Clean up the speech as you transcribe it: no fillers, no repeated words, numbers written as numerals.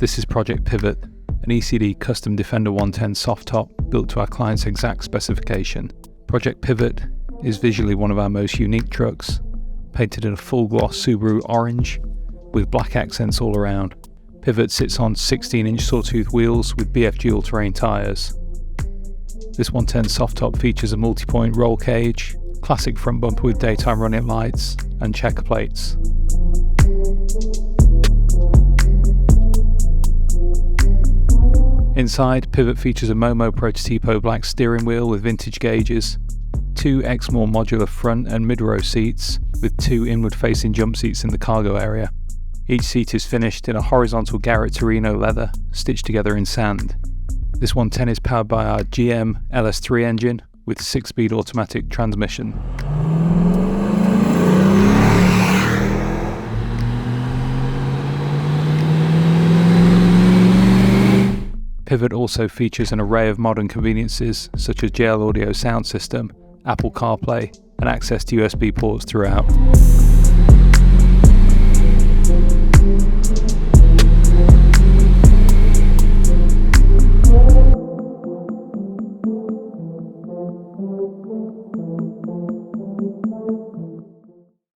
This is Project Pivot, an ECD custom Defender 110 soft top built to our client's exact specification. Project Pivot is visually one of our most unique trucks, painted in a full gloss Subaru orange with black accents all around. Pivot sits on 16-inch sawtooth wheels with BF all-terrain tyres. This 110 soft top features a multi-point roll cage, classic front bumper with daytime running lights and checker plates. Inside, Pivot features a Momo Prototipo black steering wheel with vintage gauges, 2 Exmoor modular front and mid-row seats with 2 inward-facing jump seats in the cargo area. Each seat is finished in a horizontal Garrett Torino leather stitched together in sand. This 110 is powered by our GM LS3 engine with 6-speed automatic transmission. Pivot also features an array of modern conveniences such as JL Audio sound system, Apple CarPlay, and access to USB ports throughout.